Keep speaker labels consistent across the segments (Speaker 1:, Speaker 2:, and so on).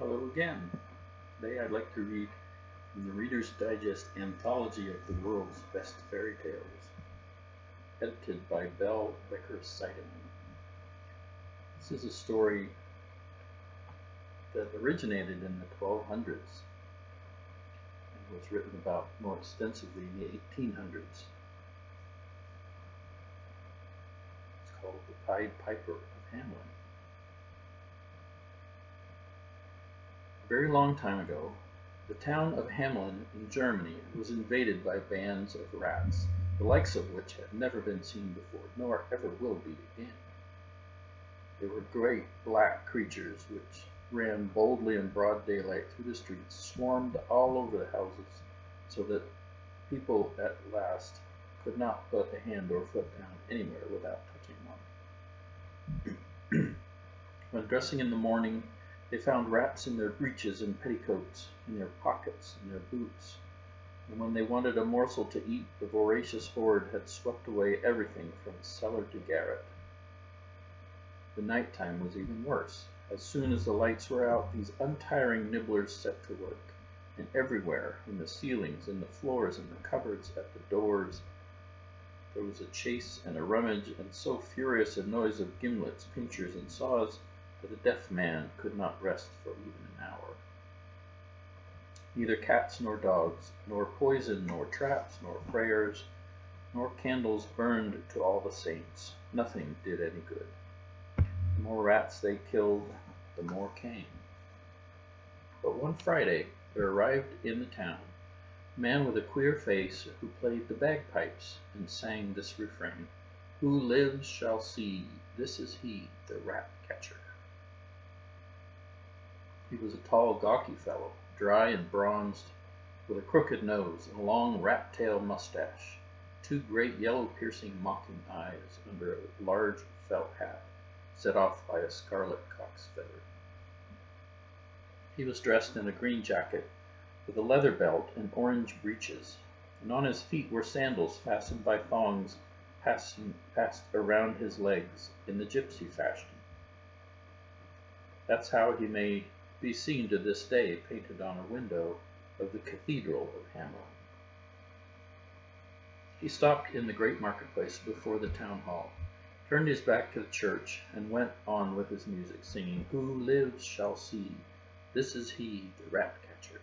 Speaker 1: Hello again. Today I'd like to read from the Reader's Digest Anthology of the World's Best Fairy Tales, edited by Bell Becker-Seiden. This is a story that originated in the 1200s and was written about more extensively in the 1800s. It's called The Pied Piper of Hamelin. A very long time ago, the town of Hamelin in Germany was invaded by bands of rats, the likes of which had never been seen before, nor ever will be again. They were great black creatures which ran boldly in broad daylight through the streets, swarmed all over the houses, so that people at last could not put a hand or foot down anywhere without touching one. When dressing in the morning, they found rats in their breeches and petticoats, in their pockets, in their boots. And when they wanted a morsel to eat, the voracious horde had swept away everything from cellar to garret. The night time was even worse. As soon as the lights were out, these untiring nibblers set to work, and everywhere, in the ceilings, in the floors, in the cupboards, at the doors, there was a chase and a rummage, and so furious a noise of gimlets, pincers, and saws that a deaf man could not rest for even an hour. Neither cats nor dogs, nor poison, nor traps, nor prayers, nor candles burned to all the saints. Nothing did any good. The more rats they killed, the more came. But one Friday there arrived in the town a man with a queer face who played the bagpipes and sang this refrain: "Who lives shall see, this is he, the Ratcatcher." He was a tall, gawky fellow, dry and bronzed, with a crooked nose and a long rat-tail mustache, two great yellow piercing mocking eyes under a large felt hat set off by a scarlet cock's feather. He was dressed in a green jacket with a leather belt and orange breeches, and on his feet were sandals fastened by thongs passed around his legs in the gypsy fashion. That's how he may be seen to this day painted on a window of the Cathedral of Hamelin. He stopped in the great marketplace before the town hall, turned his back to the church, and went on with his music, singing, "Who lives shall see, this is he, the Ratcatcher."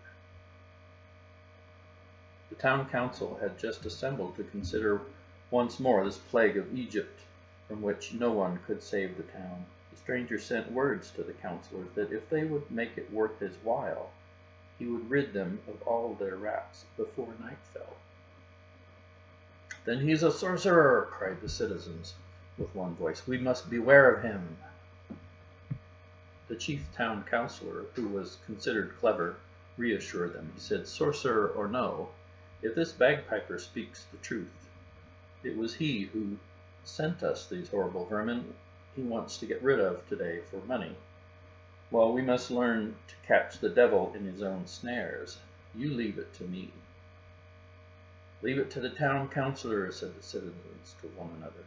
Speaker 1: The town council had just assembled to consider once more this plague of Egypt, from which no one could save the town. The stranger sent words to the councillors that if they would make it worth his while, he would rid them of all their rats before night fell. "Then he's a sorcerer!" cried the citizens with one voice. "We must beware of him." The chief town councillor, who was considered clever, reassured them. He said, "Sorcerer or no, if this bagpiper speaks the truth, it was he who sent us these horrible vermin he wants to get rid of today for money. Well, we must learn to catch the devil in his own snares. You leave it to me." "Leave it to the town councillor," said the citizens to one another.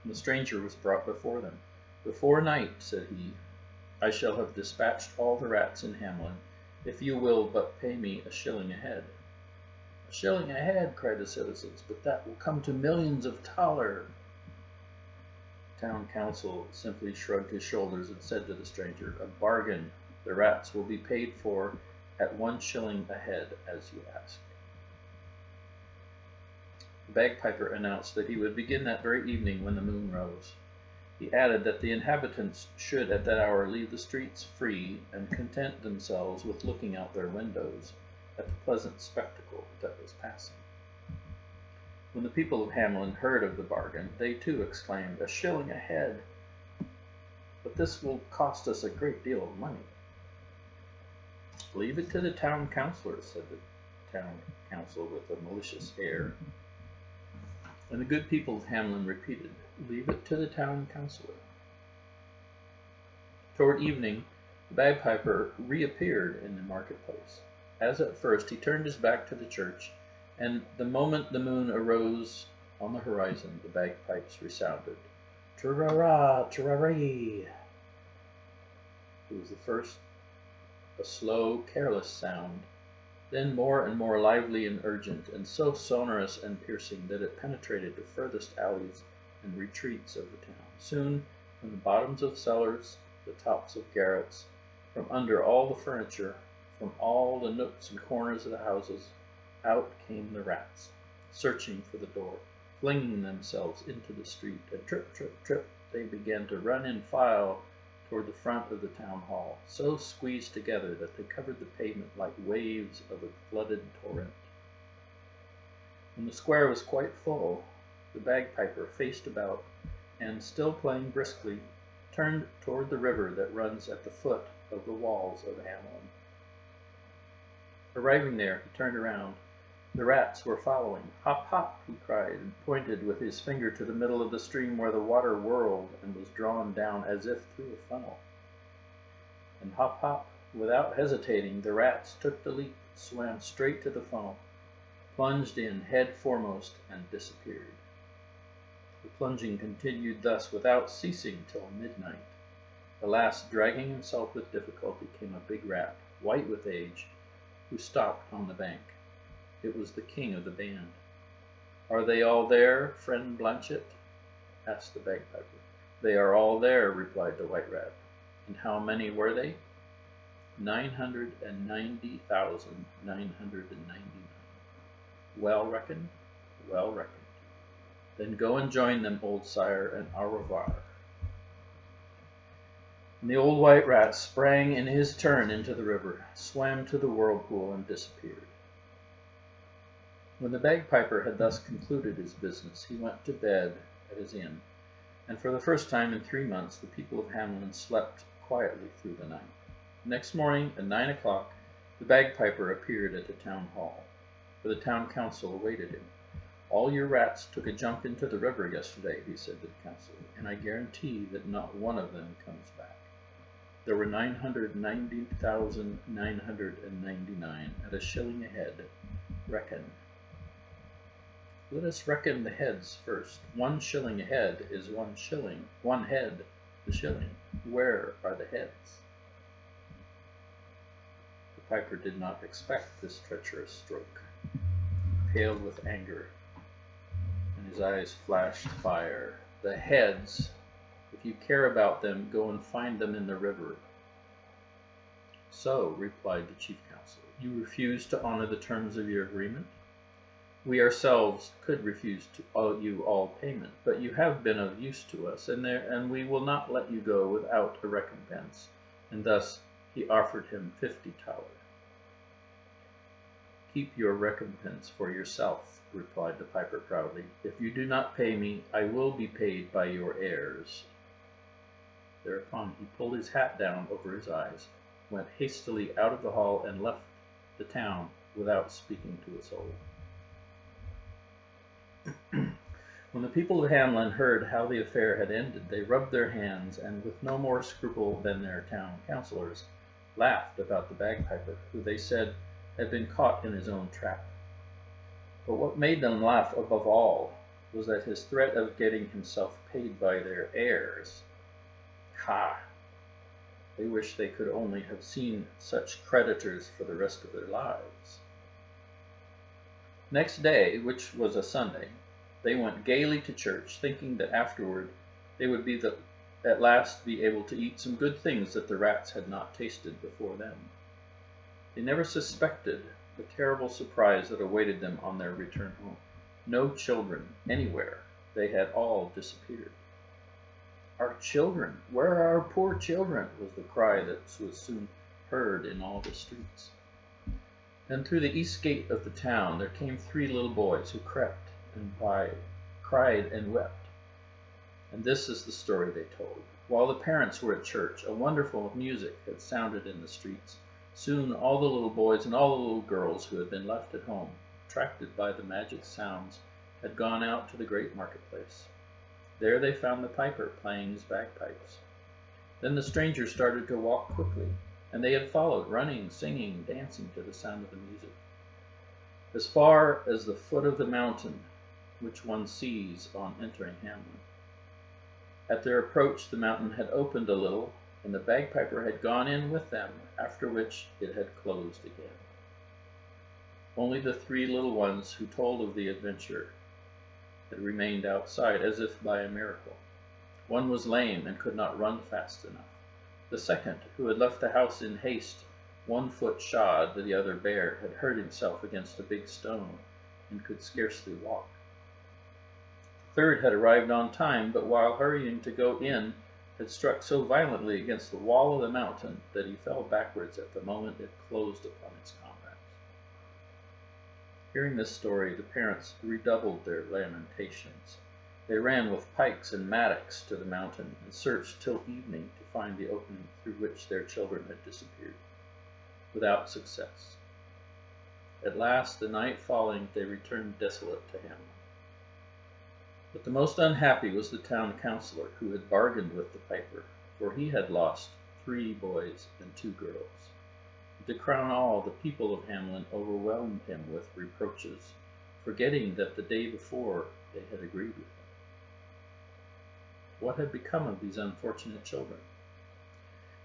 Speaker 1: And the stranger was brought before them. "Before night," said he, "I shall have dispatched all the rats in Hamelin, if you will but pay me a shilling a head." "A shilling a head," cried the citizens, "but that will come to millions of thaler." The town council simply shrugged his shoulders and said to the stranger, "A bargain. The rats will be paid for at 1 shilling a head, as you ask." The bagpiper announced that he would begin that very evening when the moon rose. He added that the inhabitants should at that hour leave the streets free and content themselves with looking out their windows at the pleasant spectacle that was passing. When the people of Hamelin heard of the bargain, they too exclaimed, "A shilling a head! But this will cost us a great deal of money." "Leave it to the town councillor," said the town council with a malicious air. And the good people of Hamelin repeated, "Leave it to the town councillor." Toward evening, the bagpiper reappeared in the marketplace. As at first, he turned his back to the church, and the moment the moon arose on the horizon, the bagpipes resounded. "Tra-ra-ra, tra-ra-ree." It was the first a slow, careless sound, then more and more lively and urgent, and so sonorous and piercing that it penetrated the furthest alleys and retreats of the town. Soon, from the bottoms of cellars, the tops of garrets, from under all the furniture, from all the nooks and corners of the houses, out came the rats, searching for the door, flinging themselves into the street, and trip, trip, trip, they began to run in file toward the front of the town hall, so squeezed together that they covered the pavement like waves of a flooded torrent. When the square was quite full, the bagpiper faced about, and, still playing briskly, turned toward the river that runs at the foot of the walls of Hamelin. Arriving there, he turned around. The rats were following. Hop, hop, he cried, and pointed with his finger to the middle of the stream where the water whirled and was drawn down as if through a funnel. And hop, hop, without hesitating, the rats took the leap, swam straight to the funnel, plunged in head foremost, and disappeared. The plunging continued thus without ceasing till midnight. At last, dragging himself with difficulty, came a big rat, white with age, who stopped on the bank. It was the king of the band. "Are they all there, friend Blanchette?" asked the bagpiper. "They are all there," replied the white rat. "And how many were they?" 990,999. "Well reckoned?" "Well reckoned." "Then go and join them, old sire, and au revoir." And the old white rat sprang in his turn into the river, swam to the whirlpool, and disappeared. When the bagpiper had thus concluded his business, he went to bed at his inn, and for the first time in 3 months the people of Hamelin slept quietly through the night. Next morning at 9 o'clock the bagpiper appeared at the town hall, where the town council awaited him. "All your rats took a jump into the river yesterday," he said to the council, "and I guarantee that not one of them comes back. There were 990,999 at a shilling a head. Reckon." "Let us reckon the heads first. 1 shilling a head is 1 shilling. 1 head, the shilling. Where are the heads?" The piper did not expect this treacherous stroke. He paled with anger, and his eyes flashed fire. "The heads! If you care about them, go and find them in the river." "So," replied the chief counsellor, "you refuse to honor the terms of your agreement? We ourselves could refuse to owe you all payment, but you have been of use to us, and we will not let you go without a recompense." And thus he offered him 50 thaler. "Keep your recompense for yourself," replied the piper proudly. "If you do not pay me, I will be paid by your heirs." Thereupon he pulled his hat down over his eyes, went hastily out of the hall, and left the town without speaking to a soul. When the people of Hamelin heard how the affair had ended, they rubbed their hands, and with no more scruple than their town councillors, laughed about the bagpiper, who they said had been caught in his own trap. But what made them laugh above all was that his threat of getting himself paid by their heirs. Ha! They wished they could only have seen such creditors for the rest of their lives. Next day, which was a Sunday, they went gaily to church, thinking that afterward they would at last be able to eat some good things that the rats had not tasted before them. They never suspected the terrible surprise that awaited them on their return home. No children anywhere. They had all disappeared. "Our children! Where are our poor children?" was the cry that was soon heard in all the streets. Then through the east gate of the town there came 3 little boys, who crept and cried and wept. And this is the story they told. While the parents were at church, a wonderful music had sounded in the streets. Soon all the little boys and all the little girls who had been left at home, attracted by the magic sounds, had gone out to the great marketplace. There they found the piper playing his bagpipes. Then the strangers started to walk quickly, and they had followed, running, singing, dancing to the sound of the music, as far as the foot of the mountain which one sees on entering Hamelin. At their approach the mountain had opened a little, and the bagpiper had gone in with them, after which it had closed again. Only the three little ones who told of the adventure had remained outside, as if by a miracle. One was lame and could not run fast enough. The second, who had left the house in haste, 1 foot shod, the other bare, had hurt himself against a big stone and could scarcely walk. The third had arrived on time, but while hurrying to go in, had struck so violently against the wall of the mountain that he fell backwards at the moment it closed upon his comrades. Hearing this story, the parents redoubled their lamentations. They ran with pikes and mattocks to the mountain and searched till evening to find the opening through which their children had disappeared, without success. At last, the night falling, they returned desolate to Hamelin. But the most unhappy was the town councillor, who had bargained with the piper, for he had lost 3 boys and 2 girls. And to crown all, the people of Hamelin overwhelmed him with reproaches, forgetting that the day before they had agreed with him. What had become of these unfortunate children?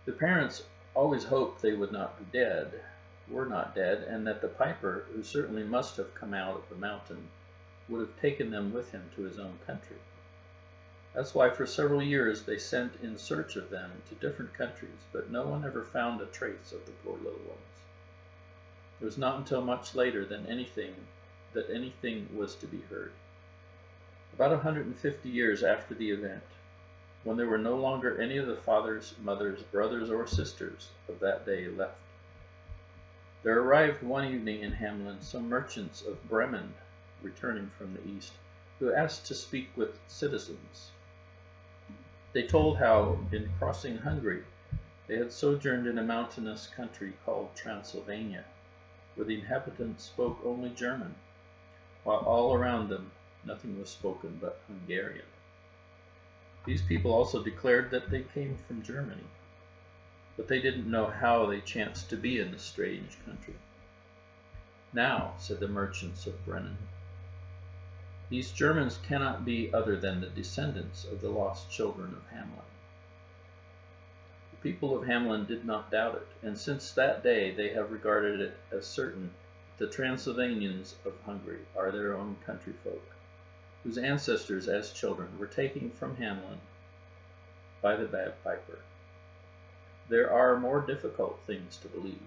Speaker 1: The parents always hoped they would not be dead, were not dead, and that the piper, who certainly must have come out of the mountain, would have taken them with him to his own country. That's why for several years they sent in search of them to different countries, but no one ever found a trace of the poor little ones. It was not until much later that anything was to be heard. About 150 years after the event, when there were no longer any of the fathers, mothers, brothers, or sisters of that day left, there arrived one evening in Hamelin some merchants of Bremen, returning from the east, who asked to speak with citizens. They told how, in crossing Hungary, they had sojourned in a mountainous country called Transylvania, where the inhabitants spoke only German, while all around them nothing was spoken but Hungarian. These people also declared that they came from Germany, but they didn't know how they chanced to be in this strange country. Now, said the merchants of Bremen, these Germans cannot be other than the descendants of the lost children of Hamelin. The people of Hamelin did not doubt it, and since that day they have regarded it as certain that the Transylvanians of Hungary are their own countryfolk, whose ancestors as children were taken from Hamelin by the bagpiper. There are more difficult things to believe.